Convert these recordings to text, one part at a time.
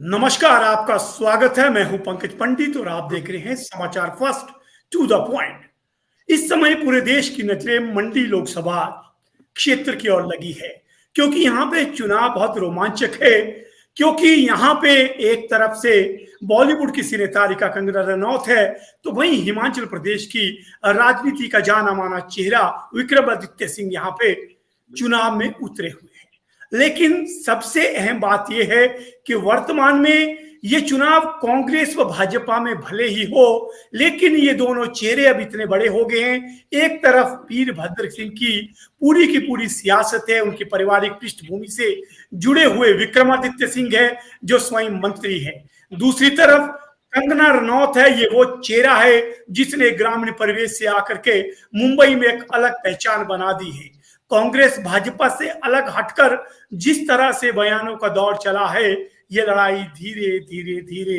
नमस्कार, आपका स्वागत है। मैं हूं पंकज पंडित और आप देख रहे हैं समाचार फर्स्ट टू द पॉइंट। इस समय पूरे देश की नजरें मंडी लोकसभा क्षेत्र की ओर लगी है, क्योंकि यहाँ पे चुनाव बहुत रोमांचक है। क्योंकि यहाँ पे एक तरफ से बॉलीवुड की सिनेतारिका कंगना रनौत है, तो वहीं हिमाचल प्रदेश की राजनीति का जाना माना चेहरा विक्रमादित्य सिंह यहाँ पे चुनाव में उतरे हुए हैं। लेकिन सबसे अहम बात यह है कि वर्तमान में ये चुनाव कांग्रेस व भाजपा में भले ही हो, लेकिन ये दोनों चेहरे अब इतने बड़े हो गए हैं। एक तरफ वीरभद्र सिंह की पूरी सियासत है, उनकी पारिवारिक पृष्ठभूमि से जुड़े हुए विक्रमादित्य सिंह है जो स्वयं मंत्री है। दूसरी तरफ कंगना रनौत है, ये वो चेहरा है जिसने ग्रामीण परिवेश से आकर के मुंबई में एक अलग पहचान बना दी है। कांग्रेस भाजपा से अलग हटकर जिस तरह से बयानों का दौर चला है, ये लड़ाई धीरे धीरे धीरे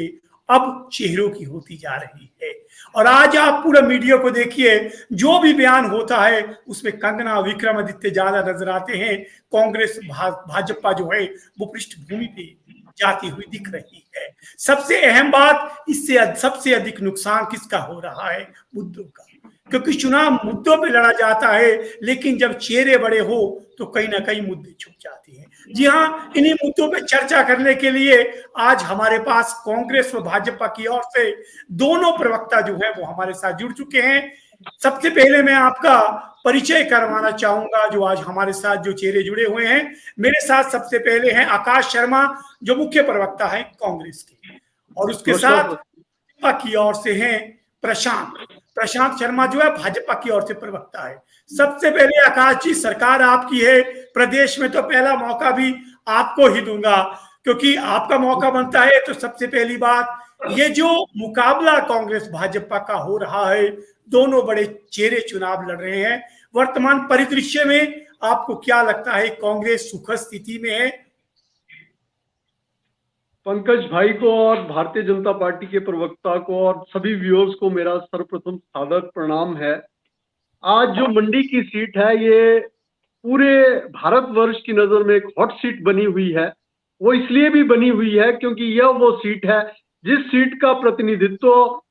अब चेहरों की होती जा रही है। और आज आप पूरा मीडिया को देखिए, जो भी बयान होता है उसमें कंगना विक्रमादित्य ज्यादा नजर आते हैं। कांग्रेस भाजपा जो है वो पृष्ठभूमि पे जाती हुई दिख रही है। सबसे अहम बात, इससे सबसे अधिक नुकसान किसका हो रहा है? मुद्दों का। क्योंकि चुनाव मुद्दों पे लड़ा जाता है, लेकिन जब चेहरे बड़े हो तो कहीं ना कहीं मुद्दे छुप जाते हैं। जी हाँ, इन्हीं मुद्दों पे चर्चा करने के लिए आज हमारे पास कांग्रेस और भाजपा की ओर से दोनों प्रवक्ता जो है वो हमारे साथ जुड़ चुके हैं। सबसे पहले मैं आपका परिचय करवाना चाहूंगा, जो आज हमारे साथ जो चेहरे जुड़े हुए हैं। मेरे साथ सबसे पहले हैं आकाश शर्मा, जो मुख्य प्रवक्ता है कांग्रेस के, और उसके साथ भाजपा की ओर से हैं प्रशांत शर्मा, जो है भाजपा की ओर से प्रवक्ता है। सबसे पहले आकाश जी, सरकार आपकी है प्रदेश में, तो पहला मौका भी आपको ही दूंगा, क्योंकि आपका मौका बनता है। तो सबसे पहली बात, ये जो मुकाबला कांग्रेस भाजपा का हो रहा है, दोनों बड़े चेहरे चुनाव लड़ रहे हैं, वर्तमान परिदृश्य में आपको क्या लगता है, कांग्रेस सुखद स्थिति में है? पंकज भाई को और भारतीय जनता पार्टी के प्रवक्ता को और सभी व्यूअर्स को मेरा सर्वप्रथम सादर प्रणाम है। आज जो मंडी की सीट है, ये पूरे भारतवर्ष की नजर में एक हॉट सीट बनी हुई है। वो इसलिए भी बनी हुई है क्योंकि यह वो सीट है जिस सीट का प्रतिनिधित्व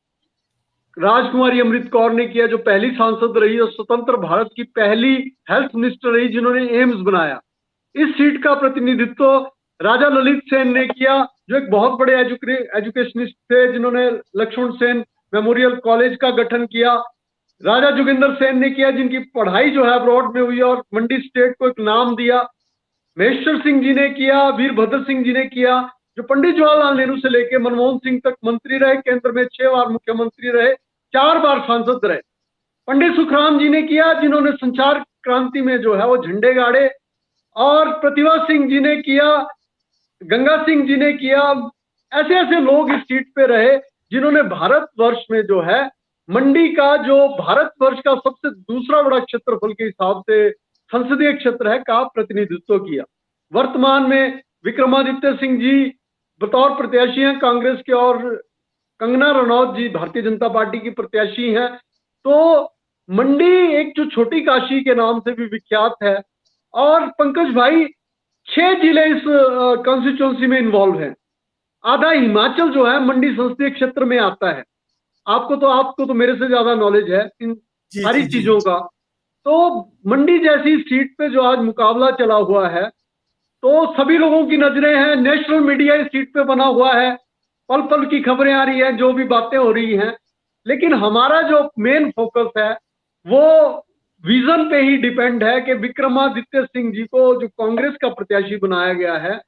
राजकुमारी अमृत कौर ने किया, जो पहली सांसद रही और स्वतंत्र भारत की पहली हेल्थ मिनिस्टर रही जिन्होंने एम्स बनाया। इस सीट का प्रतिनिधित्व राजा ललित सेन ने किया, जो एक बहुत बड़े एजुकेशनिस्ट थे, जिन्होंने लक्ष्मण सेन मेमोरियल कॉलेज का गठन किया। राजा जोगिंदर सेन ने किया, जिनकी पढ़ाई जो है अब्रॉड में हुई और मंडी स्टेट को एक नाम दिया। महेश्वर सिंह जी ने किया, वीरभद्र सिंह जी ने किया, जो पंडित जवाहरलाल नेहरू से लेकर मनमोहन सिंह तक मंत्री रहे, केंद्र में 6 बार मुख्यमंत्री रहे, 4 बार सांसद रहे। पंडित सुखराम जी ने किया, जिन्होंने संचार क्रांति में जो है वो झंडे गाड़े, और प्रतिभा सिंह जी ने किया, गंगा सिंह जी ने किया। ऐसे ऐसे लोग इस सीट पे रहे जिन्होंने भारतवर्ष में जो है मंडी का, जो भारतवर्ष का सबसे दूसरा बड़ा क्षेत्रफल के हिसाब से संसदीय क्षेत्र है, का प्रतिनिधित्व किया। वर्तमान में विक्रमादित्य सिंह जी बतौर प्रत्याशी हैं कांग्रेस के, और कंगना रनौत जी भारतीय जनता पार्टी की प्रत्याशी हैं। तो मंडी एक जो छोटी काशी के नाम से भी विख्यात है। और पंकज भाई, 6 जिले इस कॉन्स्टिट्यूंसी में इन्वॉल्व हैं। आधा हिमाचल जो है मंडी संसदीय क्षेत्र में आता है। आपको तो मेरे से ज्यादा नॉलेज है इन सारी चीजों का। तो मंडी जैसी सीट पे जो आज मुकाबला चला हुआ है, तो सभी लोगों की नजरें हैं, नेशनल मीडिया इस सीट पे बना हुआ है, पल पल की खबरें आ रही हैं, जो भी बातें हो रही हैं। लेकिन हमारा जो मेन फोकस है वो विजन पे ही डिपेंड है कि विक्रमादित्य सिंह जी को जो कांग्रेस का प्रत्याशी बनाया गया है,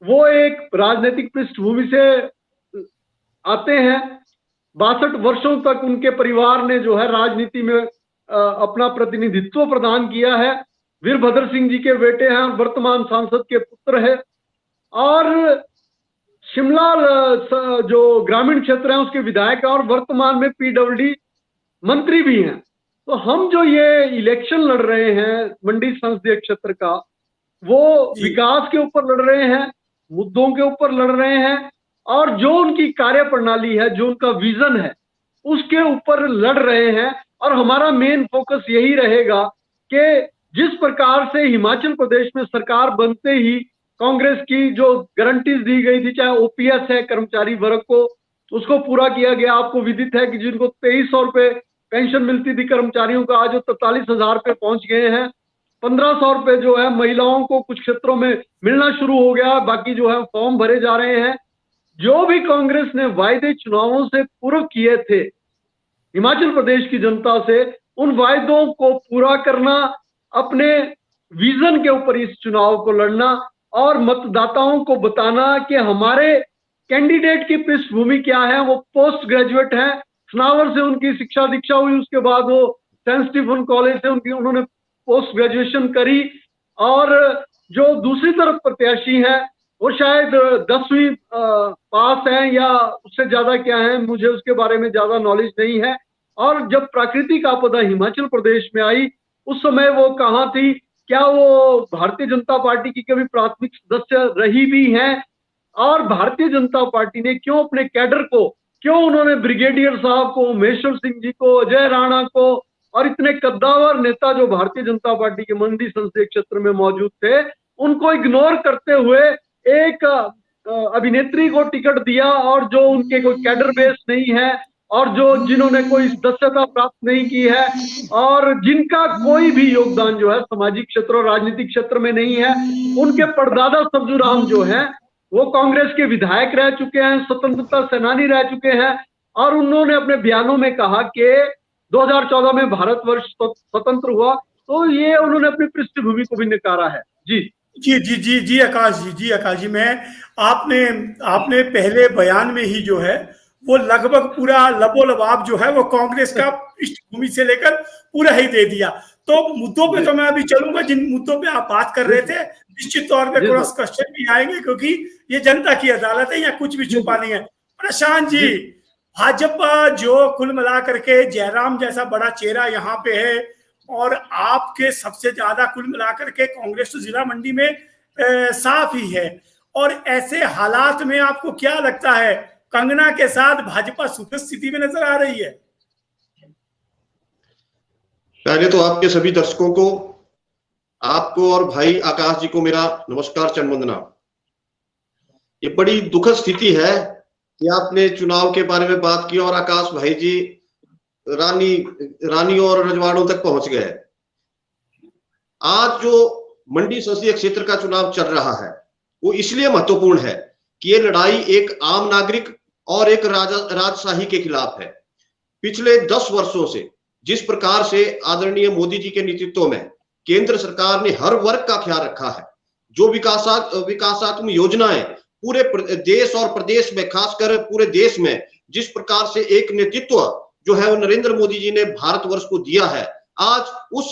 वो एक राजनीतिक पृष्ठभूमि से आते हैं। 62 वर्षों तक उनके परिवार ने जो है राजनीति में अपना प्रतिनिधित्व प्रदान किया है। वीरभद्र सिंह जी के बेटे हैं, वर्तमान सांसद के पुत्र है, और शिमला जो ग्रामीण क्षेत्र है उसके विधायक और वर्तमान में पीडब्ल्यूडी मंत्री भी हैं। तो हम जो ये इलेक्शन लड़ रहे हैं मंडी संसदीय क्षेत्र का, वो विकास के ऊपर लड़ रहे हैं, मुद्दों के ऊपर लड़ रहे हैं, और जो उनकी कार्य प्रणाली है, जो उनका विजन है, उसके ऊपर लड़ रहे हैं। और हमारा मेन फोकस यही रहेगा कि जिस प्रकार से हिमाचल प्रदेश में सरकार बनते ही कांग्रेस की जो गारंटीज दी गई थी, चाहे ओपीएस है कर्मचारी वर्ग को, उसको पूरा किया गया। आपको विदित है कि जिनको 2300 रुपए पेंशन मिलती थी कर्मचारियों का, आज वो 43,000 पे पहुंच गए हैं। 1500 रुपए जो है महिलाओं को कुछ क्षेत्रों में मिलना शुरू हो गया, बाकी जो है फॉर्म भरे जा रहे हैं। जो भी कांग्रेस ने वायदे चुनावों से पूर्व किए थे हिमाचल प्रदेश की जनता से, उन वायदों को पूरा करना, अपने विजन के ऊपर इस चुनाव को लड़ना और मतदाताओं को बताना कि हमारे कैंडिडेट की पृष्ठभूमि क्या है। वो पोस्ट ग्रेजुएट है, सनावर से उनकी शिक्षा दीक्षा हुई, उसके बाद वो सेंट स्टीफन कॉलेज से उन्होंने पोस्ट ग्रेजुएशन करी। और जो दूसरी तरफ प्रत्याशी है वो शायद 10वीं पास है या उससे ज्यादा क्या है, मुझे उसके बारे में ज्यादा नॉलेज नहीं है। और जब प्राकृतिक आपदा हिमाचल प्रदेश में आई उस समय वो कहाँ थी, क्या वो भारतीय जनता पार्टी की कभी प्राथमिक सदस्य रही भी हैं? और भारतीय जनता पार्टी ने क्यों अपने कैडर को, क्यों उन्होंने ब्रिगेडियर साहब को, महेश्वर सिंह जी को, अजय राणा को और इतने कद्दावर नेता जो भारतीय जनता पार्टी के मंडी संसदीय क्षेत्र में मौजूद थे, उनको इग्नोर करते हुए एक अभिनेत्री को टिकट दिया, और जो उनके कोई कैडर बेस नहीं है और जो जिन्होंने कोई सदस्यता प्राप्त नहीं की है और जिनका कोई भी योगदान जो है सामाजिक क्षेत्र और राजनीतिक क्षेत्र में नहीं है, उनके परदादा सब्जू राम जो है वो कांग्रेस के विधायक रह चुके हैं, स्वतंत्रता सेनानी रह चुके हैं। और उन्होंने अपने बयानों में कहा कि 2014 में भारतवर्ष स्वतंत्र हुआ, तो ये उन्होंने अपनी पृष्ठभूमि को भी नकारा है। जी जी जी जी जी आकाश जी, मैं आपने पहले बयान में ही जो है वो लगभग पूरा लबोलबाब जो है वो कांग्रेस का पृष्ठभूमि से लेकर पूरा ही दे दिया। तो मुद्दों पे तो मैं अभी चलूंगा, जिन मुद्दों पे आप बात कर रहे थे निश्चित तौर पे क्रॉस क्वेश्चन भी आएंगे, क्योंकि ये जनता की अदालत है, यहाँ कुछ भी छुपा नहीं है। प्रशांत जी, भाजपा जो कुल मिलाकर के जयराम जैसा बड़ा चेहरा यहाँ पे है, और आपके सबसे ज्यादा कुल मिलाकर के कांग्रेस तो जिला मंडी में साफ ही है, और ऐसे हालात में आपको क्या लगता है कंगना के साथ भाजपा सुखद स्थिति में नजर आ रही है? पहले तो आपके सभी दर्शकों को, आपको और भाई आकाश जी को मेरा नमस्कार, चंद्रवंदना। ये बड़ी दुखद स्थिति है कि आपने चुनाव के बारे में बात की और आकाश भाई जी रानी और रजवाड़ों तक पहुंच गए। आज जो मंडी संसदीय क्षेत्र का चुनाव चल रहा है वो इसलिए महत्वपूर्ण है कि ये लड़ाई एक आम नागरिक और एक राजशाही के खिलाफ है। पिछले 10 वर्षों से जिस प्रकार से आदरणीय मोदी जी के नेतृत्व में केंद्र सरकार ने हर वर्ग का ख्याल रखा है, जो विकासात्मक योजनाएं पूरे देश और प्रदेश में, खासकर पूरे देश में जिस प्रकार से एक नेतृत्व जो है वो नरेंद्र मोदी जी ने भारतवर्ष को दिया है, आज उस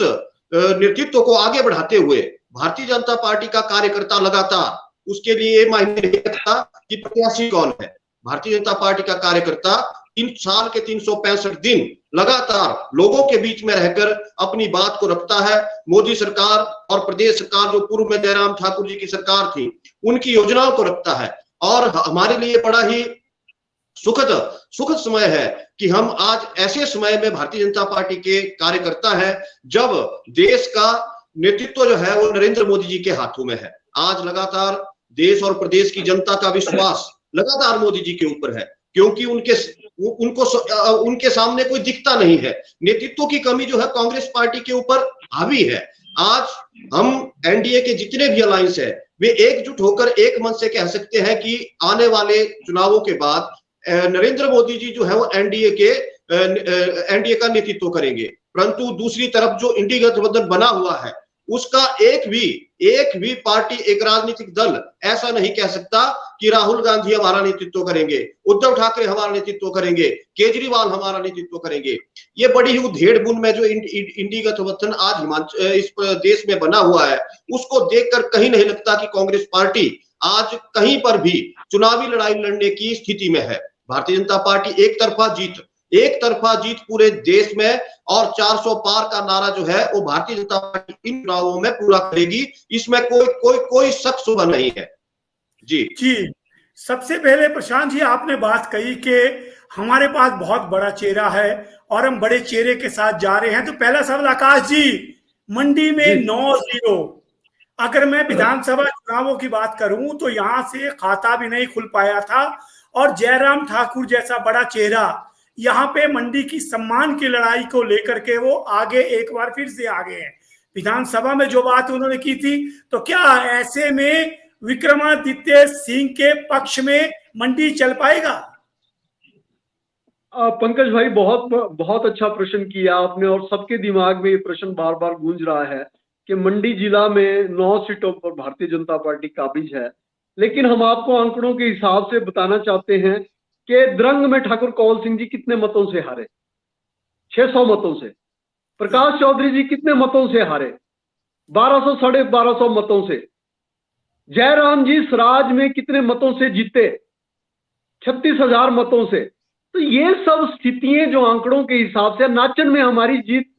नेतृत्व को आगे बढ़ाते हुए भारतीय जनता पार्टी का कार्यकर्ता लगातार उसके लिए मायने नहीं रखता कि प्रत्याशी कौन है। भारतीय जनता पार्टी का कार्यकर्ता 3 साल के 365 दिन लगातार लोगों के बीच में रहकर अपनी बात को रखता है। मोदी सरकार और प्रदेश सरकार जो पूर्व में जयराम ठाकुर जी की सरकार थी उनकी योजनाओं को रखता है। और हमारे लिए बड़ा ही सुखद समय है कि हम आज ऐसे समय में भारतीय जनता पार्टी के कार्यकर्ता हैं जब देश का नेतृत्व जो है वो नरेंद्र मोदी जी के हाथों में है। आज लगातार देश और प्रदेश की जनता का विश्वास लगातार मोदी जी के ऊपर है, क्योंकि उनके सामने कोई दिखता नहीं है। नेतृत्व की कमी जो है कांग्रेस पार्टी के ऊपर हावी है। आज हम एनडीए के जितने भी अलायंस है वे एकजुट होकर एक मन से कह सकते हैं कि आने वाले चुनावों के बाद नरेंद्र मोदी जी जो है वो एनडीए का नेतृत्व करेंगे। परंतु दूसरी तरफ जो इंडी गठबंधन बना हुआ है उसका एक भी पार्टी, एक राजनीतिक दल ऐसा नहीं कह सकता कि राहुल गांधी हमारा नेतृत्व करेंगे, उद्धव ठाकरे हमारा नेतृत्व करेंगे, केजरीवाल हमारा नेतृत्व करेंगे। ये बड़ी ही उधेड़ बुन में जो इंडी गठबंधन आज इस देश में बना हुआ है उसको देखकर कहीं नहीं लगता कि कांग्रेस पार्टी आज कहीं पर भी चुनावी लड़ाई लड़ने की स्थिति में है। भारतीय जनता पार्टी एक तरफा जीत पूरे देश में और 400 पार का नारा जो है वो भारतीय जनता पार्टी इन चुनावों में पूरा करेगी, इसमें कोई शक शुबा नहीं है। जी सबसे पहले प्रशांत जी, आपने बात कही कि हमारे पास बहुत बड़ा चेहरा है और हम बड़े चेहरे के साथ जा रहे हैं। तो पहला सवाल आकाश जी, मंडी में 9-0 अगर मैं विधानसभा चुनावों की बात करूं तो यहां से खाता भी नहीं खुल पाया था और जयराम ठाकुर जैसा बड़ा चेहरा यहाँ पे मंडी की सम्मान की लड़ाई को लेकर के वो आगे एक बार फिर से आगे हैं। विधानसभा में जो बात उन्होंने की थी, तो क्या ऐसे में विक्रमादित्य सिंह के पक्ष में मंडी चल पाएगा? पंकज भाई, बहुत बहुत अच्छा प्रश्न किया आपने, और सबके दिमाग में ये प्रश्न बार बार गूंज रहा है कि मंडी जिला में 9 सीटों पर भारतीय जनता पार्टी काबिज है। लेकिन हम आपको आंकड़ों के हिसाब से बताना चाहते हैं कि द्रंग में ठाकुर कौल सिंह जी कितने मतों से हारे? 600 मतों से। प्रकाश चौधरी जी कितने मतों से हारे? 1200 1250 मतों से। जयराम जी सराज में कितने मतों से जीते? 36,000 मतों से। तो ये सब स्थितियां जो आंकड़ों के हिसाब से, नाचन में हमारी जीत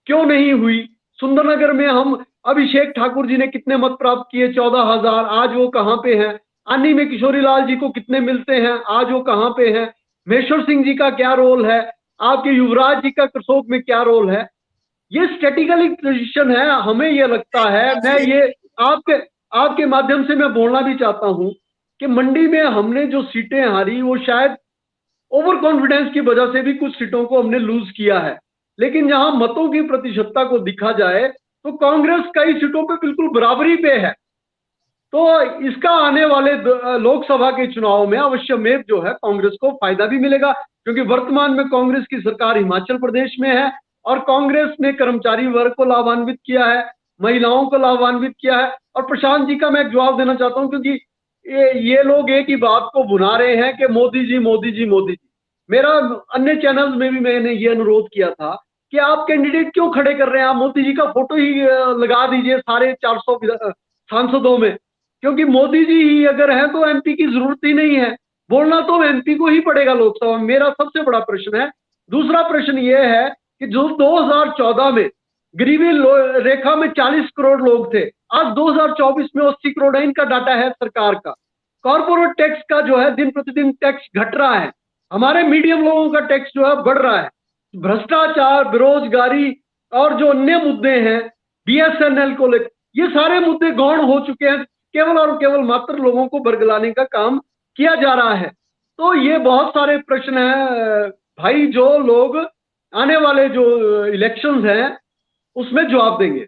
क्यों नहीं हुई? सुंदरनगर में हम अभिषेक ठाकुर जी ने कितने मत प्राप्त किए? 14,000। आज वो कहां पे हैं? आनी में किशोरी लाल जी को कितने मिलते हैं? आज वो कहां पे हैं? महेश्वर सिंह जी का क्या रोल है? आपके युवराज जी का करसोग में क्या रोल है? ये स्ट्रेटेजिकली पोजीशन है। हमें ये लगता है, मैं ये आपके माध्यम से मैं बोलना भी चाहता हूं कि मंडी में हमने जो सीटें हारी वो शायद ओवर कॉन्फिडेंस की वजह से भी कुछ सीटों को हमने लूज किया है। लेकिन जहां मतों की प्रतिशतता को देखा जाए तो कांग्रेस कई सीटों पे बिल्कुल बराबरी पे है। तो इसका आने वाले लोकसभा के चुनाव में अवश्यमेव जो है कांग्रेस को फायदा भी मिलेगा, क्योंकि वर्तमान में कांग्रेस की सरकार हिमाचल प्रदेश में है और कांग्रेस ने कर्मचारी वर्ग को लाभान्वित किया है, महिलाओं को लाभान्वित किया है। और प्रशांत जी का मैं एक जवाब देना चाहता हूं, क्योंकि ये लोग एक ही बात को भुना रहे हैं कि मोदी जी मोदी जी मोदी जी। मेरा अन्य चैनल में भी मैंने ये अनुरोध किया था कि आप कैंडिडेट क्यों खड़े कर रहे हैं? आप मोदी जी का फोटो ही लगा दीजिए सारे 400 सांसदों में, क्योंकि मोदी जी ही अगर हैं तो एमपी की जरूरत ही नहीं है। बोलना तो एमपी को ही पड़ेगा लोकसभा में। मेरा सबसे बड़ा प्रश्न है। दूसरा प्रश्न ये है कि जो 2014 में गरीबी रेखा में 40 करोड़ लोग थे, आज 2024 में 80 करोड़ है। इनका डाटा है सरकार का। कॉर्पोरेट टैक्स का जो है दिन प्रतिदिन टैक्स घट रहा है, हमारे मीडियम लोगों का टैक्स जो है बढ़ रहा है। भ्रष्टाचार, बेरोजगारी और जो अन्य मुद्दे हैं बीएसएनएल को लेकर, ये सारे मुद्दे गौण हो चुके हैं। केवल और केवल मात्र लोगों को बरगलाने का काम किया जा रहा है। तो ये बहुत सारे प्रश्न हैं भाई, जो लोग आने वाले जो इलेक्शंस हैं उसमें जवाब देंगे।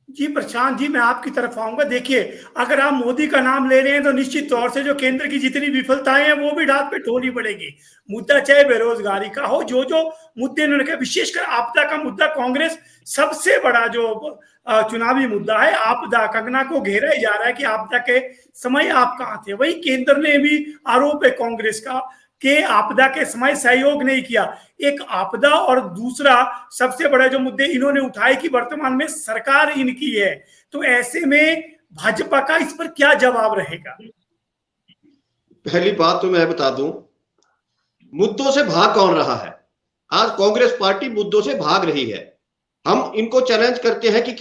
जी प्रशांत जी, मैं आपकी तरफ आऊंगा। देखिए, अगर आप मोदी का नाम ले रहे हैं तो निश्चित तौर से जो केंद्र की जितनी विफलताएं हैं वो भी ढात पे ढोनी पड़ेगी। मुद्दा चाहे बेरोजगारी का हो, जो जो मुद्दे उन्होंने कहा, विशेषकर आपदा का मुद्दा कांग्रेस सबसे बड़ा जो चुनावी मुद्दा है। आपदा कंगना को घेरा ही जा रहा है कि आपदा के समय आप कहाँ थे। वही केंद्र ने भी आरोप है कांग्रेस का कि आपदा के समय सहयोग नहीं किया। एक आपदा और दूसरा सबसे बड़ा जो मुद्दे इन्होंने उठाए कि वर्तमान में सरकार इनकी है, तो ऐसे में भाजपा का इस पर क्या जवाब रहेगा? पहली बात तो मैं बता दूं, मुद्दों से भाग कौन रहा है? आज कांग्रेस पार्टी मुद्दों से भाग रही है। हम इनको चैलेंज करते हैं कि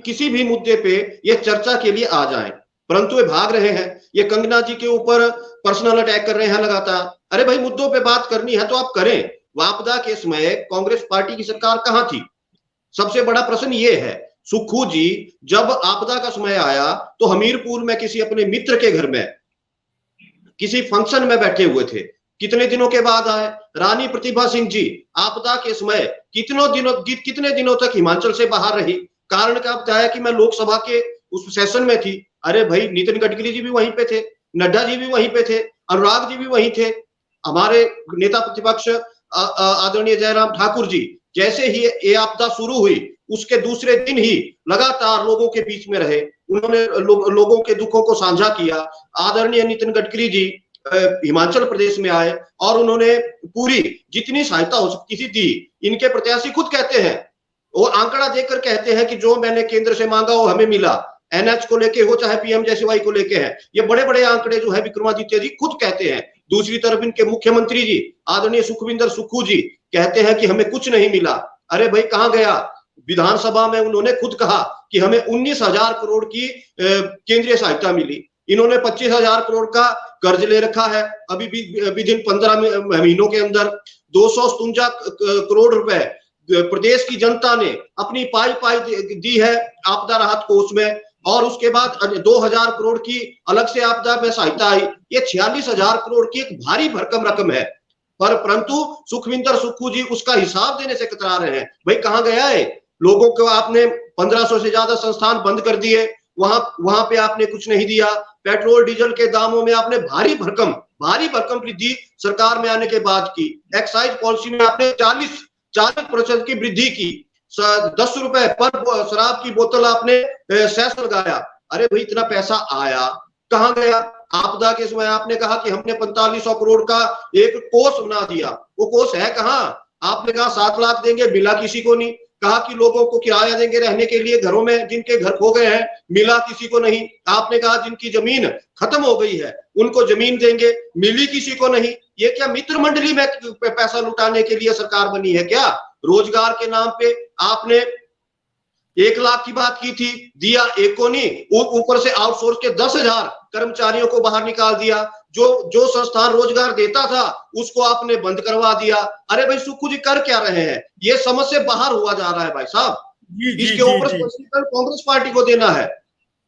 किसी भी मुद्दे पे ये चर्चा के लिए आ जाएं, परंतु ये भाग रहे हैं। ये कंगना जी के ऊपर पर्सनल अटैक कर रहे हैं लगातार। अरे भाई, मुद्दों पे बात करनी है तो आप करें। आपदा के समय कांग्रेस पार्टी की सरकार कहां थी? सबसे बड़ा प्रश्न ये है। सुक्खू जी जब आपदा का समय आया तो हमीरपुर में किसी अपने मित्र के घर में किसी फंक्शन में बैठे हुए थे। कितने दिनों के बाद आए? रानी प्रतिभा सिंह जी आपदा के समय कितने दिनों तक हिमाचल से बाहर रही। कारण क्या बताया कि मैं लोकसभा के उस सेशन में थी। अरे भाई, नितिन गडकरी जी भी वहीं पे थे, नड्डा जी भी वहीं पे थे, अनुराग जी भी वहीं थे, हमारे नेता प्रतिपक्ष आदरणीय जयराम ठाकुर जी। जैसे ही ये आपदा शुरू हुई उसके दूसरे दिन ही लगातार लोगों के बीच में रहे। उन्होंने लोगों के दुखों को साझा किया। आदरणीय नितिन गडकरी जी हिमाचल प्रदेश में आए और उन्होंने पूरी जितनी सहायता हो सकती थी दी। इनके प्रत्याशी खुद कहते हैं, वो आंकड़ा देकर कहते हैं कि जो मैंने केंद्र से मांगा वो हमें मिला। एनएच को लेके हो चाहे पीएमजेएसवाई को लेके है, ये बड़े बड़े आंकड़े जो है विक्रमादित्य जी खुद कहते हैं। दूसरी तरफ इनके मुख्यमंत्री जी आदरणीय सुखविंदर सुक्खू जी कहते हैं कि हमें कुछ नहीं मिला। अरे भाई, कहां गया? विधानसभा में उन्होंने खुद कहा कि हमें 19,000 करोड़ की केंद्रीय सहायता मिली। इन्होंने 25,000 करोड़ का कर्ज ले रखा है। अभी विदिन 15 महीनों के अंदर 257 करोड़ रुपए प्रदेश की जनता ने अपनी पाई दी है आपदा राहत कोष में। और उसके बाद 2000 करोड़ की अलग से आपदा में सहायता आई। ये 46,000 करोड़ की एक भारी भरकम रकम है, परंतु सुखविंदर सुक्खू जी उसका हिसाब देने से कतरा रहे हैं। भाई कहां गया है? लोगों को आपने 1500 से ज्यादा संस्थान बंद कर दिए, वहां पे आपने कुछ नहीं दिया। पेट्रोल डीजल के दामों में आपने भारी भरकम वृद्धि सरकार में आने के बाद की। एक्साइज पॉलिसी में आपने 40% की वृद्धि की। 10 रुपए पर शराब की बोतल आपने सेस लगाया। अरे भाई इतना पैसा आया कहां गया? आपदा के समय आपने कहा कि हमने 4500 करोड़ का एक कोष बना दिया, वो कोष है कहां? आपने कहा 7 लाख देंगे, मिला किसी को नहीं। कहा कि लोगों को किराया देंगे रहने के लिए घरों में, जिनके घर खो गए हैं, मिला किसी को नहीं। आपने कहा जिनकी जमीन खत्म हो गई है उनको जमीन देंगे, मिली किसी को नहीं। ये क्या मित्र मंडली में पैसा लुटाने के लिए सरकार बनी है क्या? रोजगार के नाम पे आपने 1 लाख की बात की थी, दिया एक को नहीं, ऊपर से आउटसोर्स के 10,000 कर्मचारियों को बाहर निकाल दिया। जो संस्थान रोजगार देता था उसको आपने बंद करवा दिया। अरे भाई सुक्खू जी कर क्या रहे हैं? ये समझ से बाहर हुआ जा रहा है भाई साहब। इसके ऊपर स्पष्टीकरण कांग्रेस पार्टी को देना है।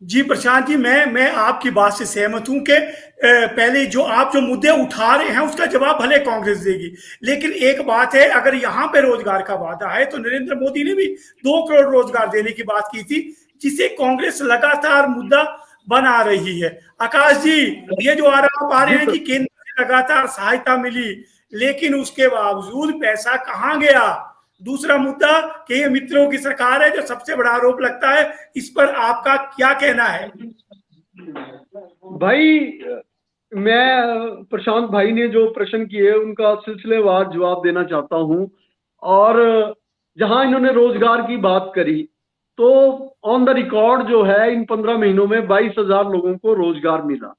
जी प्रशांत जी, मैं आपकी बात से सहमत हूं कि पहले जो मुद्दे उठा रहे हैं उसका जवाब भले कांग्रेस देगी, लेकिन एक बात है, अगर यहाँ पे रोजगार का वादा है तो नरेंद्र मोदी ने भी 2 करोड़ रोजगार देने की बात की थी, जिसे कांग्रेस लगातार मुद्दा बना रही है। आकाश जी, ये जो आरोप आ रहे हैं कि केंद्र से लगातार सहायता मिली लेकिन उसके बावजूद पैसा कहाँ गया। दूसरा मुद्दा कि ये मित्रों की सरकार है, जो सबसे बड़ा आरोप लगता है, इस पर आपका क्या कहना है? भाई मैं प्रशांत भाई ने जो प्रश्न किए उनका सिलसिलेवार जवाब देना चाहता हूं। और जहां इन्होंने रोजगार की बात करी तो ऑन द रिकॉर्ड जो है इन 15 महीनों में 22,000 लोगों को रोजगार मिला।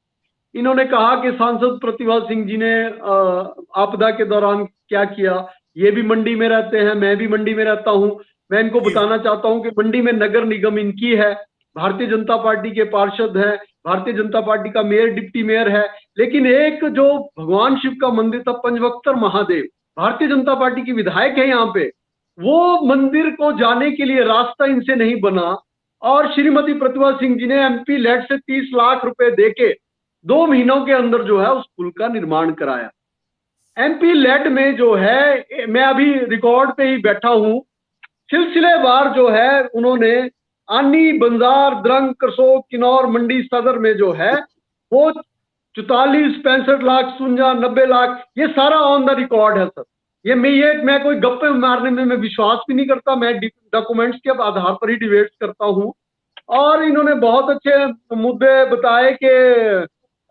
इन्होंने कहा कि सांसद प्रतिभा सिंह जी ने आपदा के दौरान क्या किया। ये भी मंडी में रहते हैं, मैं भी मंडी में रहता हूं। मैं इनको बताना चाहता हूं कि मंडी में नगर निगम इनकी है, भारतीय जनता पार्टी के पार्षद हैं, भारतीय जनता पार्टी का मेयर डिप्टी मेयर है। लेकिन एक जो भगवान शिव का मंदिर था पंचवक्तर महादेव, भारतीय जनता पार्टी की विधायक है यहाँ पे, वो मंदिर को जाने के लिए रास्ता इनसे नहीं बना। और श्रीमती प्रतिभा सिंह जी ने एमपी लेड से 30 लाख रुपए देके 2 महीनों के अंदर जो है उस पुल का निर्माण कराया। एमपी लेड में जो है, मैं अभी रिकॉर्ड पे ही बैठा हूं, सिलसिलेवार जो है उन्होंने आनी, बंजार, द्रंग, करसोग, किन्नौर, मंडी सदर में जो है वो 44, 65 लाख, 57, 90 लाख, ये सारा ऑन द रिकॉर्ड है सर। मैं कोई गप्पे मारने में मैं विश्वास भी नहीं करता, मैं डॉक्यूमेंट्स के आधार पर ही डिबेट्स करता हूं। और इन्होंने बहुत अच्छे मुद्दे बताए कि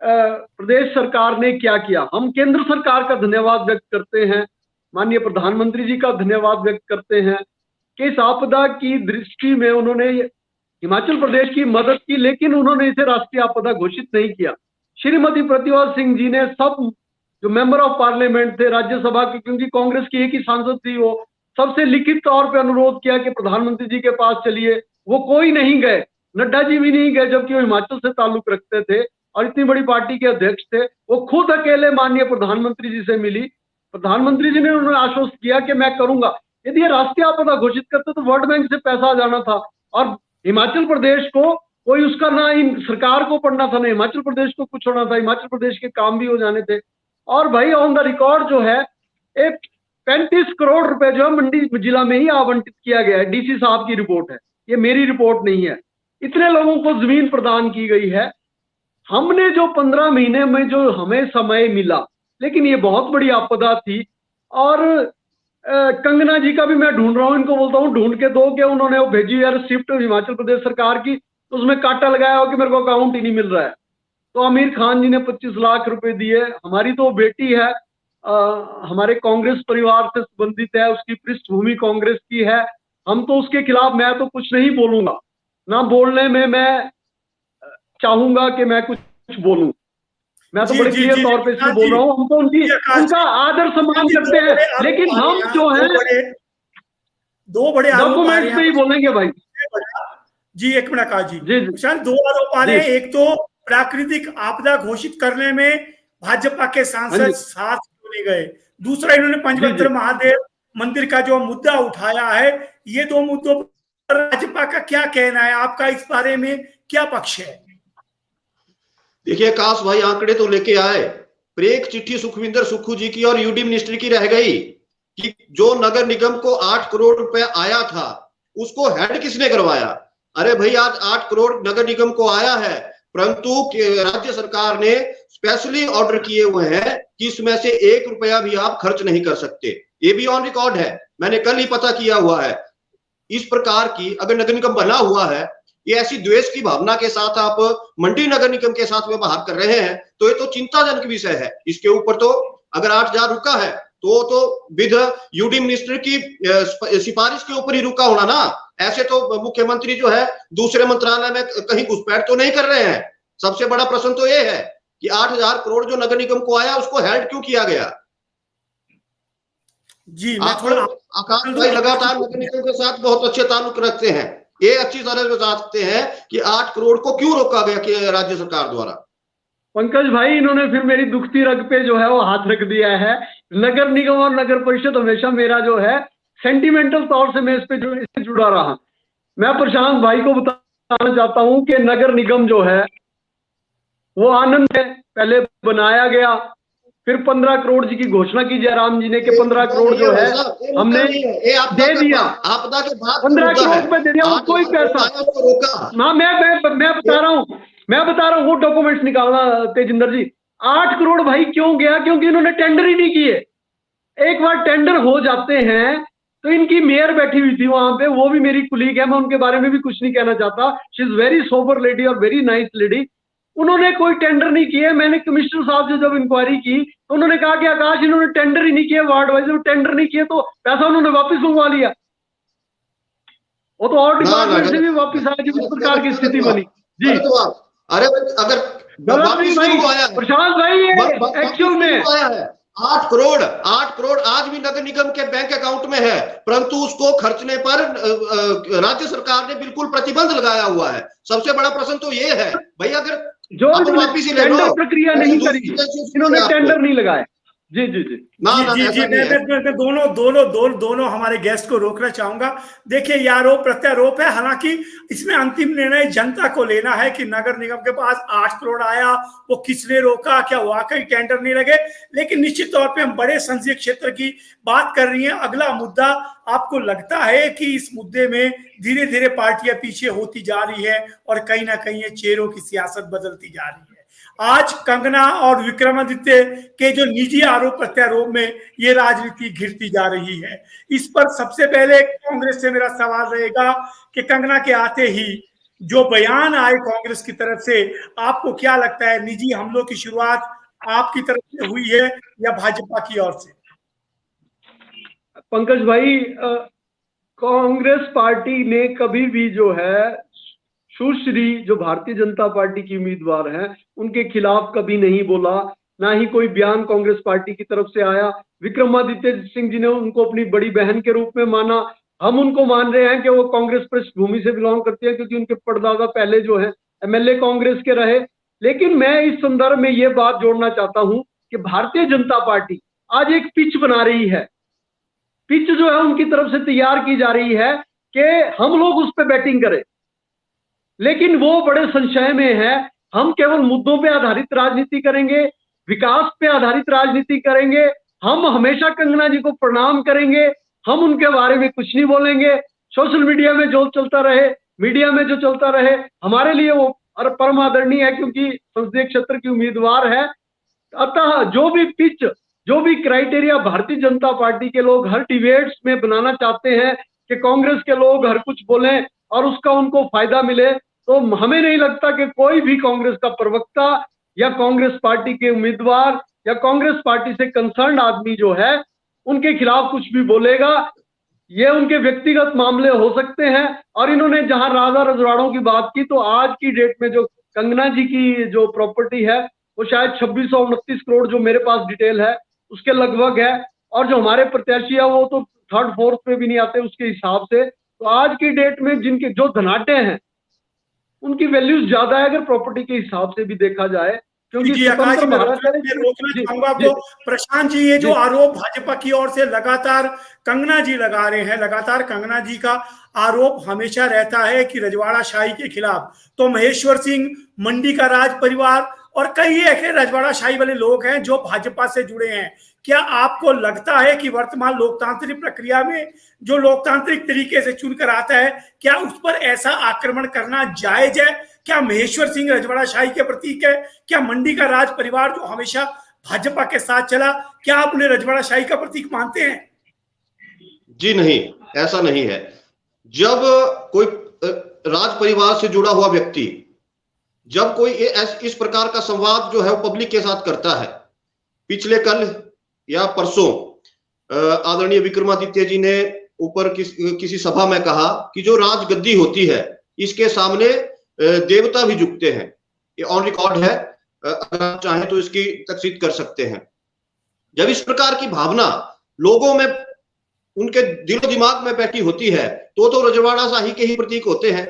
प्रदेश सरकार ने क्या किया। हम केंद्र सरकार का धन्यवाद व्यक्त करते हैं, माननीय प्रधानमंत्री जी का धन्यवाद व्यक्त करते हैं कि इस आपदा की दृष्टि में उन्होंने हिमाचल प्रदेश की मदद की, लेकिन उन्होंने इसे राष्ट्रीय आपदा घोषित नहीं किया। श्रीमती प्रतिभा सिंह जी ने सब जो मेंबर ऑफ पार्लियामेंट थे राज्यसभा के, क्योंकि कांग्रेस की एक ही सांसद थी, वो सबसे लिखित तौर पे अनुरोध किया कि प्रधानमंत्री जी के पास चलिए। वो कोई नहीं गए, नड्डा जी भी नहीं गए, जबकि वो हिमाचल से ताल्लुक रखते थे और इतनी बड़ी पार्टी के अध्यक्ष थे। वो खुद अकेले माननीय प्रधानमंत्री जी से मिली। प्रधानमंत्री जी ने उन्होंने आश्वस्त किया कि मैं करूंगा। यदि ये राष्ट्रीय आपदा घोषित करते तो वर्ल्ड बैंक से पैसा आ जाना था और हिमाचल प्रदेश को कोई उसका ना इन सरकार को पड़ना था, ना हिमाचल प्रदेश को कुछ होना था, हिमाचल प्रदेश के काम भी हो जाने थे। और भाई ऑन द रिकॉर्ड जो है एक 35 करोड़ रुपए जो है मंडी जिला में ही आवंटित किया गया है। डीसी साहब की रिपोर्ट है, ये मेरी रिपोर्ट नहीं है। इतने लोगों को जमीन प्रदान की गई है। हमने जो 15 महीने में जो हमें समय मिला, लेकिन ये बहुत बड़ी आपदा थी। और कंगना जी का भी मैं ढूंढ रहा हूँ, इनको बोलता हूँ ढूंढ के दो कि उन्होंने वो भेजी है रिसिप्ट हिमाचल प्रदेश सरकार की, तो उसमें कांटा लगाया हो कि मेरे को अकाउंट ही नहीं मिल रहा है। तो आमिर खान जी ने 25 लाख रुपए दिए। हमारी तो बेटी है, हमारे कांग्रेस परिवार से संबंधित है, उसकी पृष्ठभूमि कांग्रेस की है। हम तो उसके खिलाफ मैं तो कुछ नहीं बोलूंगा, ना बोलने में मैं चाहूंगा कि मैं कुछ बोलूं। मैं तो बड़े क्लियर तौर पे इसको बोल रहा हूँ। हम तो उनका आदर सम्मान करते हैं, लेकिन हम जो है दो बड़े डॉक्यूमेंट्स पे ही बोलेंगे भाई। जी एक मिनट आकाश जी, शायद 2 आरोप आ रहे हैं। एक तो प्राकृतिक आपदा घोषित करने में भाजपा के सांसद साथ क्यों नहीं गए, दूसरा इन्होंने पंचवक्तर महादेव मंदिर का जो मुद्दा उठाया है। ये 2 मुद्दों पर भाजपा का क्या कहना है, आपका इस बारे में क्या पक्ष है? देखिए आकाश भाई, आंकड़े तो लेके आए, पर एक चिट्ठी सुखविंदर सुक्खू जी की और यूडी मिनिस्ट्री की रह गई कि जो नगर निगम को 8 करोड़ रुपए आया था उसको हेड किसने करवाया। अरे भाई, आज 8 करोड़ नगर निगम को आया है, परंतु राज्य सरकार ने स्पेशली ऑर्डर किए हुए हैं कि इसमें से 1 रुपया भी आप खर्च नहीं कर सकते। ये भी ऑन रिकॉर्ड है, मैंने कल ही पता किया हुआ है। इस प्रकार की अगर नगर निगम बना हुआ है, ये ऐसी द्वेष की भावना के साथ आप मंडी नगर निगम के साथ व्यवहार कर रहे हैं, तो ये तो चिंताजनक विषय है। इसके ऊपर तो अगर 8,000 रुका है तो विद यूडी मिनिस्टर की सिफारिश के ऊपर ही रुका होना ना। ऐसे तो मुख्यमंत्री जो है दूसरे मंत्रालय में कहीं घुसपैठ तो नहीं कर रहे हैं। सबसे बड़ा प्रश्न तो ये है कि 8,000 करोड़ जो नगर निगम को आया उसको हेल्ड क्यों किया गया। जी, मैं आप थोड़ा आकाश भाई लगातार नगर निगम के साथ बहुत अच्छे ताल्लुक रखते हैं, ये अच्छी तरह से जानते हैं कि 8 करोड़ को क्यों रोका गया कि राज्य सरकार द्वारा। पंकज भाई, इन्होंने फिर मेरी दुखती रग पे जो है वो हाथ रख दिया है। नगर निगम और नगर परिषद हमेशा मेरा जो है सेंटिमेंटल तौर से मैं इससे जुड़ा रहा। मैं प्रशांत भाई को बताना चाहता हूं कि नगर निगम जो है वो आनंद है, पहले बनाया गया, फिर 15 करोड़ जी की घोषणा की जयराम जी ने कि 15 करोड़ जो है हमने दे दिया, आपदा के बाद 15 करोड़ रुपए दे दिया, कोई पैसा। हाँ, मैं बता रहा हूँ वो डॉक्यूमेंट्स निकालना तेजिंदर जी। 8 करोड़ भाई क्यों गया? क्योंकि इन्होंने टेंडर ही नहीं किए। एक बार टेंडर हो जाते हैं तो इनकी मेयर बैठी हुई थी वहां पे, वो भी मेरी कुलीग है, मैं उनके बारे में भी कुछ नहीं कहना चाहता। She is very sober lady और वेरी नाइस लेडी। उन्होंने कोई टेंडर नहीं किए। मैंने कमिश्नर साहब से जब इंक्वायरी की तो उन्होंने कहा कि आकाश इन्होंने टेंडर ही नहीं किए, वार्ड वाइज टेंडर नहीं किए, तो पैसा उन्होंने वापस मंगवा लिया। वो तो और डिपार्टमेंट से भी वापस आया जिस प्रकार की स्थिति बनी। जी, अरे अगर गलत नहीं भाई प्रशांत भाई, ये एक्चुअल में 8 करोड़ आज भी नगर निगम के बैंक अकाउंट में है, परंतु उसको खर्चने पर राज्य सरकार ने बिल्कुल प्रतिबंध लगाया हुआ है। सबसे बड़ा प्रश्न तो ये है भाई, अगर जो टेंडर प्रक्रिया नहीं करी, इन्होंने टेंडर नहीं लगाया। जी जी जी मैं दोनों हमारे गेस्ट को रोकना चाहूंगा। देखिए, ये आरोप प्रत्यारोप है, हालांकि इसमें अंतिम निर्णय जनता को लेना है कि नगर निगम के पास 8 करोड़ आया, वो किसने रोका, क्या वाकई टेंडर नहीं लगे। लेकिन निश्चित तौर पे हम बड़े संसदीय क्षेत्र की बात कर रही हैं। अगला मुद्दा, आपको लगता है कि इस मुद्दे में धीरे धीरे पार्टियां पीछे होती जा रही है और कहीं ना कहीं ये चेहरों की सियासत बदलती जा रही है? आज कंगना और विक्रमादित्य के जो निजी आरोप प्रत्यारोप में ये राजनीति घिरती जा रही है, इस पर सबसे पहले कांग्रेस से मेरा सवाल रहेगा कि कंगना के आते ही जो बयान आए कांग्रेस की तरफ से, आपको क्या लगता है निजी हमलों की शुरुआत आपकी तरफ से हुई है या भाजपा की ओर से? पंकज भाई, कांग्रेस पार्टी ने कभी भी जो है सुश्री जो भारतीय जनता पार्टी की उम्मीदवार हैं उनके खिलाफ कभी नहीं बोला, ना ही कोई बयान कांग्रेस पार्टी की तरफ से आया। विक्रमादित्य सिंह जी ने उनको अपनी बड़ी बहन के रूप में माना। हम उनको मान रहे हैं कि वो कांग्रेस पृष्ठभूमि से बिलोंग करती है, क्योंकि उनके परदादा पहले जो है एमएलए कांग्रेस के रहे। लेकिन मैं इस संदर्भ में ये बात जोड़ना चाहता हूं कि भारतीय जनता पार्टी आज एक पिच बना रही है। पिच जो है उनकी तरफ से तैयार की जा रही है कि हम लोग उस पर बैटिंग करें, लेकिन वो बड़े संशय में है। हम केवल मुद्दों पे आधारित राजनीति करेंगे, विकास पे आधारित राजनीति करेंगे। हम हमेशा कंगना जी को प्रणाम करेंगे, हम उनके बारे में कुछ नहीं बोलेंगे। सोशल मीडिया में जो चलता रहे, मीडिया में जो चलता रहे, हमारे लिए वो परम आदरणीय है, क्योंकि संसदीय क्षेत्र की उम्मीदवार है। अतः जो भी पिच, जो भी क्राइटेरिया भारतीय जनता पार्टी के लोग हर डिबेट्स में बनाना चाहते हैं कि कांग्रेस के लोग हर कुछ बोलें और उसका उनको फायदा मिले, तो हमें नहीं लगता कि कोई भी कांग्रेस का प्रवक्ता या कांग्रेस पार्टी के उम्मीदवार या कांग्रेस पार्टी से कंसर्न आदमी जो है उनके खिलाफ कुछ भी बोलेगा। ये उनके व्यक्तिगत मामले हो सकते हैं। और इन्होंने जहां राजा रजवाड़ों की बात की, तो आज की डेट में जो कंगना जी की जो प्रॉपर्टी है वो शायद 2629 करोड़ जो मेरे पास डिटेल है उसके लगभग है। और जो हमारे प्रत्याशी है वो तो 3rd 4th पे भी नहीं आते उसके हिसाब से। तो आज की डेट में जिनके जो धनाटे हैं उनकी वैल्यूज ज्यादा है, अगर प्रॉपर्टी के हिसाब से भी देखा जाए। क्योंकि प्रशांत जी, ये जो आरोप भाजपा की ओर से लगातार कंगना जी लगा रहे हैं, लगातार कंगना जी का आरोप हमेशा रहता है कि रजवाड़ा शाही के खिलाफ तो महेश्वर सिंह, मंडी का राज परिवार और कई ऐसे रजवाड़ा शाही वाले लोग हैं जो भाजपा से जुड़े हैं। क्या आपको लगता है कि वर्तमान लोकतांत्रिक प्रक्रिया में जो लोकतांत्रिक तरीके से चुनकर आता है, क्या उस पर ऐसा आक्रमण करना जायज है? क्या महेश्वर सिंह रजवाड़ा शाही के प्रतीक है? क्या मंडी का राज परिवार जो हमेशा भाजपा के साथ चला, क्या आप उन्हें रजवाड़ा शाही का प्रतीक मानते हैं? जी नहीं, ऐसा नहीं है। जब कोई राज परिवार से जुड़ा हुआ व्यक्ति जब कोई इस प्रकार का संवाद जो है वो पब्लिक के साथ करता है, पिछले कल या परसों आदरणीय विक्रमादित्य जी ने ऊपर किसी सभा में कहा कि जो राजगद्दी होती है इसके सामने देवता भी झुकते हैं। ये ऑन रिकॉर्ड है, अगर आप चाहें तो इसकी तस्दीक कर सकते हैं। जब इस प्रकार की भावना लोगों में, उनके दिलो दिमाग में बैठी होती है तो रजवाड़ा शाही के ही प्रतीक होते हैं।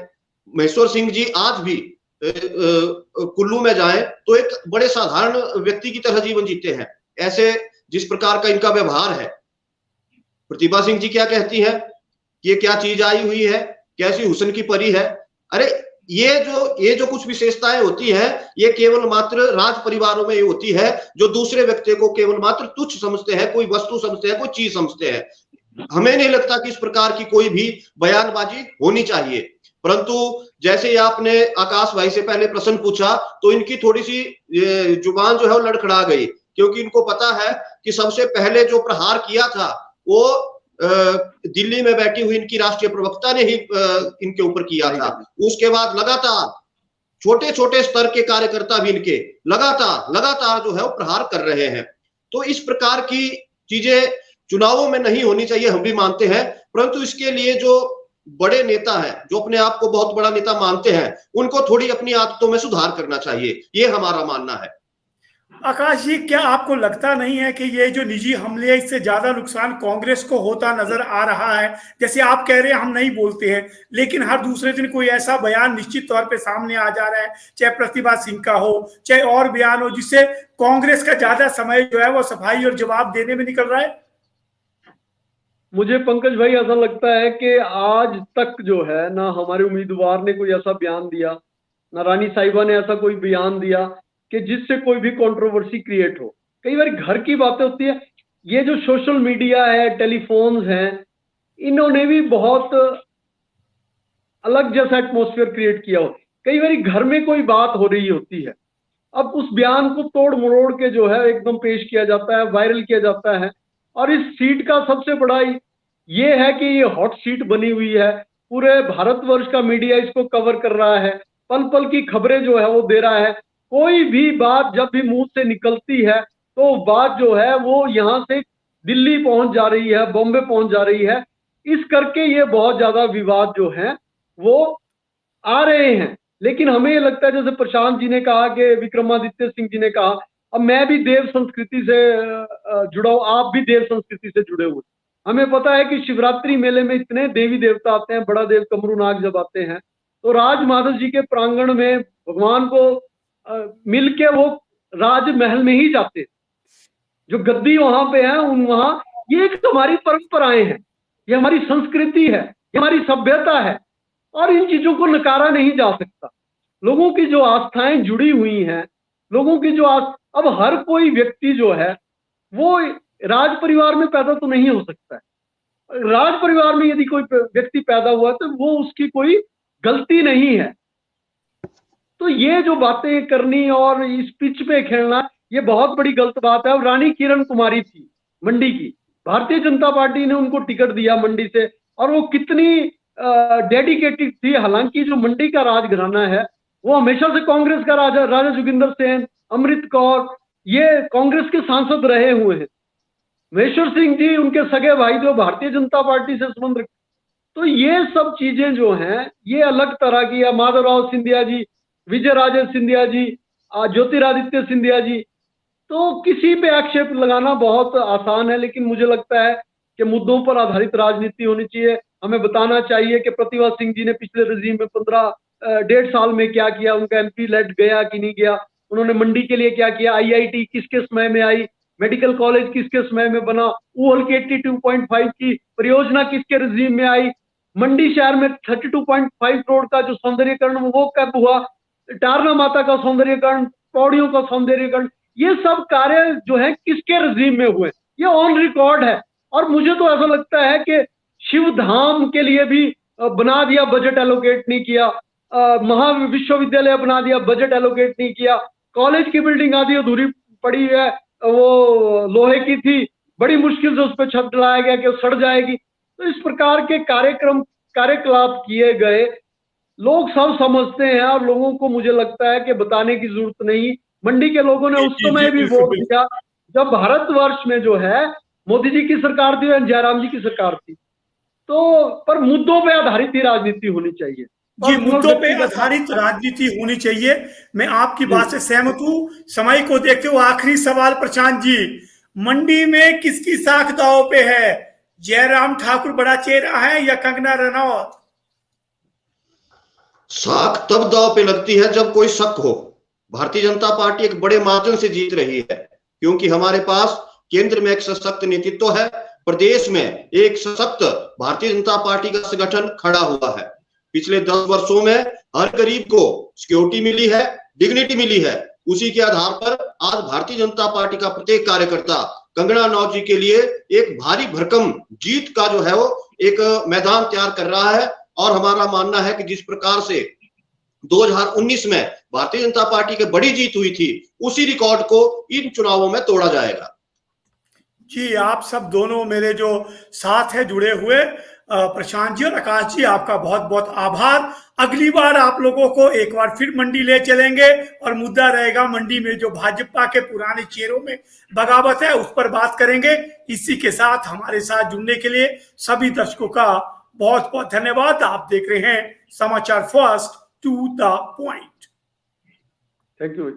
महेश्वर सिंह जी आज भी कुल्लू में जाएं तो एक बड़े साधारण व्यक्ति की तरह जीवन जीते हैं। ऐसे जिस प्रकार का इनका व्यवहार है, प्रतिभा सिंह जी क्या कहती है, ये क्या चीज आई हुई है, कैसी हुस्न की परी है। अरे ये जो कुछ विशेषताएं होती हैं ये केवल मात्र राज परिवारों में ये होती है जो दूसरे व्यक्ति को केवल मात्र तुच्छ समझते हैं, कोई वस्तु समझते हैं, कोई चीज समझते हैं। हमें नहीं लगता कि इस प्रकार की कोई भी बयानबाजी होनी चाहिए। परंतु जैसे आपने आकाश भाई से पहले प्रश्न पूछा तो इनकी थोड़ी सी जुबान जो है वो लड़खड़ा गई, क्योंकि इनको पता है कि सबसे पहले जो प्रहार किया था वो दिल्ली में बैठी हुई इनकी राष्ट्रीय प्रवक्ता ने ही इनके ऊपर किया था। उसके बाद लगातार छोटे छोटे स्तर के कार्यकर्ता भी इनके लगातार जो है वो प्रहार कर रहे हैं। तो इस प्रकार की चीजें चुनावों में नहीं होनी चाहिए, हम भी मानते हैं। परंतु इसके लिए जो बड़े नेता हैं, जो अपने आप को बहुत बड़ा नेता मानते हैं, उनको थोड़ी अपनी आदतों में सुधार करना चाहिए, ये हमारा मानना है। आकाश जी, क्या आपको लगता नहीं है कि ये जो निजी हमले है इससे ज्यादा नुकसान कांग्रेस को होता नजर आ रहा है? जैसे आप कह रहे हैं हम नहीं बोलते हैं, लेकिन हर दूसरे दिन कोई ऐसा बयान निश्चित तौर पे सामने आ जा रहा है, चाहे प्रतिभा सिंह का हो चाहे और बयान हो, जिससे कांग्रेस का ज्यादा समय जो है वो सफाई और जवाब देने में निकल रहा है। मुझे पंकज भाई ऐसा लगता है कि आज तक जो है ना हमारे उम्मीदवार ने कोई ऐसा बयान दिया, ना रानी साहिबा ने ऐसा कोई बयान दिया कि जिससे कोई भी कंट्रोवर्सी क्रिएट हो। कई बार घर की बातें होती है, ये जो सोशल मीडिया है, टेलीफोन्स हैं, इन्होंने भी बहुत अलग जैसा एटमॉस्फेयर क्रिएट किया हो। कई बार घर में कोई बात हो रही होती है, अब उस बयान को तोड़ मरोड़ के जो है एकदम पेश किया जाता है, वायरल किया जाता है। और इस सीट का सबसे बड़ा ये है कि ये हॉट सीट बनी हुई है, पूरे भारतवर्ष का मीडिया इसको कवर कर रहा है, पल पल की खबरें जो है वो दे रहा है। कोई भी बात जब भी मुंह से निकलती है तो बात जो है वो यहाँ से दिल्ली पहुंच जा रही है, बॉम्बे पहुंच जा रही है। इस करके ये बहुत ज्यादा विवाद जो है वो आ रहे हैं। लेकिन हमें ये लगता है, जैसे प्रशांत जी ने कहा कि विक्रमादित्य सिंह जी ने कहा, अब मैं भी देव संस्कृति से जुड़ा हूं, आप भी देव संस्कृति से जुड़े हुए। हमें पता है कि शिवरात्रि मेले में इतने देवी देवता आते हैं, बड़ा देव कमरूनाग जब आते हैं तो राज माधव जी के प्रांगण में भगवान को मिलके वो राजमहल में ही जाते, जो गद्दी वहां पे है वहां। ये एक हमारी परंपराएं हैं, ये हमारी संस्कृति है, ये हमारी सभ्यता है और इन चीजों को नकारा नहीं जा सकता। लोगों की जो आस्थाएं जुड़ी हुई हैं, लोगों की जो अब हर कोई व्यक्ति जो है वो राज परिवार में पैदा तो नहीं हो सकता है। राज परिवार में यदि कोई व्यक्ति पैदा हुआ तो वो उसकी कोई गलती नहीं है। तो ये जो बातें करनी और इस पिच पे खेलना, ये बहुत बड़ी गलत बात है। और रानी किरण कुमारी थी मंडी की, भारतीय जनता पार्टी ने उनको टिकट दिया मंडी से, और वो कितनी डेडिकेटेड थी। हालांकि जो मंडी का राजघराना है वो हमेशा से कांग्रेस का राजा जोगिंदर सेन, अमृत कौर, ये कांग्रेस के सांसद रहे हुए हैं। महेश्वर सिंह जी उनके सगे भाई जो भारतीय जनता पार्टी से संबंध रखते। तो ये सब चीजें जो हैं ये अलग तरह की है। माधवराव सिंधिया जी, विजय राजे सिंधिया जी, ज्योतिरादित्य सिंधिया जी, तो किसी पे आक्षेप लगाना बहुत आसान है। लेकिन मुझे लगता है कि मुद्दों पर आधारित राजनीति होनी चाहिए। हमें बताना चाहिए कि प्रतिभा सिंह जी ने पिछले रजीम में 1.5 साल में क्या किया, उनका एमपी लेट गया कि नहीं गया, उन्होंने मंडी के लिए क्या किया, आईआईटी किसके समय में आई, मेडिकल कॉलेज किसके समय में बना, ULKT 2.5 की परियोजना किसके रजीम में आई। मंडी शहर में 32.5 करोड़ का जो सौंदर्यीकरण वो कब हुआ, टारना माता का सौंदर्यीकरण, पौड़ियों का सौंदर्यीकरण, ये सब कार्य जो है किसके रजीम में हुए, ये ऑन रिकॉर्ड है। और मुझे तो ऐसा लगता है कि शिव धाम के लिए भी बना दिया, बजट एलोकेट नहीं किया, महाविश्वविद्यालय बना दिया, बजट एलोकेट नहीं किया, कॉलेज की बिल्डिंग आधी अधूरी पड़ी है, वो लोहे की थी, बड़ी मुश्किल से उस पर छत डलाया गया कि सड़ जाएगी। तो इस प्रकार के कार्यकलाप किए गए, लोग सब समझते हैं और लोगों को मुझे लगता है कि बताने की जरूरत नहीं। मंडी के लोगों ने उस समय भी वोट दिया जब भारतवर्ष में जो है मोदी जी की सरकार थी और जयराम जी की सरकार थी। तो पर मुद्दों पे आधारित ही राजनीति होनी चाहिए, जी, मुद्दों पे आधारित राजनीति होनी चाहिए। मैं आपकी बात से सहमत हूं। समय को देखते हुए आखिरी सवाल प्रशांत जी, मंडी में किसकी साख दांव पे है? जयराम ठाकुर बड़ा चेहरा है या कंगना रनौत? साख तब दांव पे लगती है जब कोई शक हो। भारतीय जनता पार्टी एक बड़े मार्जिन से जीत रही है क्योंकि हमारे पास केंद्र में एक सशक्त नेतृत्व है, प्रदेश में एक सशक्त भारतीय जनता पार्टी का संगठन खड़ा हुआ है। पिछले 10 वर्षों में हर गरीब को सिक्योरिटी मिली है, डिग्निटी मिली है। उसी के आधार पर आज भारतीय जनता पार्टी का प्रत्येक कार्यकर्ता कंगना रनौत जी के लिए एक भारी भरकम जीत का जो है वो एक मैदान तैयार कर रहा है। और हमारा मानना है कि जिस प्रकार से 2019 में भारतीय जनता पार्टी की बड़ी जीत हुई थी, उसी रिकॉर्ड को इन चुनावों में तोड़ा जाएगा। जी, आप सब दोनों मेरे जो साथ है जुड़े हुए, प्रशांत जी और आकाश जी, आपका बहुत बहुत आभार। अगली बार आप लोगों को एक बार फिर मंडी ले चलेंगे और मुद्दा रहेगा मंडी में जो भाजपा के पुराने चेहरों में बगावत है, उस पर बात करेंगे। इसी के साथ हमारे साथ जुड़ने के लिए सभी दर्शकों का बहुत बहुत धन्यवाद। आप देख रहे हैं समाचार first to the point. Thank you.